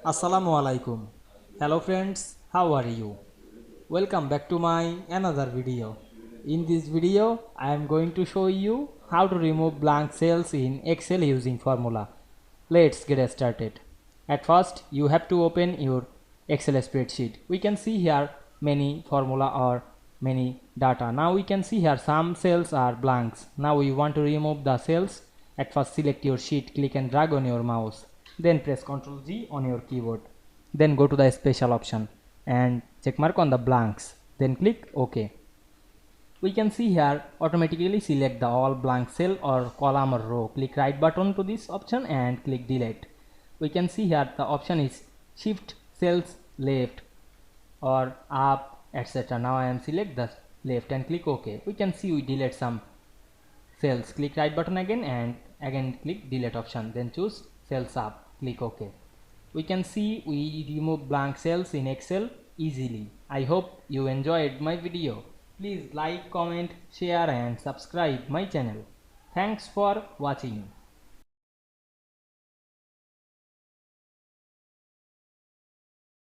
Assalamu Walaikum. Hello friends, how are you? Welcome back to my another video. In this video, I am going to show you how to remove blank cells in Excel using formula. Let's get started. At first, you have to open your Excel spreadsheet. We can see here many formula or many data. Now we can see here some cells are blanks. Now we want to remove the cells. At first, select your sheet, click and drag on your mouse. Then press Ctrl G on your keyboard. Then go to the special option and check mark on the blanks. Then click OK. We can see here automatically select the all blank cell or column or row. Click right button to this option and click delete. We can see here the option is shift cells left or up, etc. Now I am select the left and click OK. We can see we delete some cells. Click right button again and again click delete option. Then choose cells up. Click OK. We can see we remove blank cells in Excel easily. I hope you enjoyed my video. Please like, comment, share and subscribe my channel. Thanks for watching.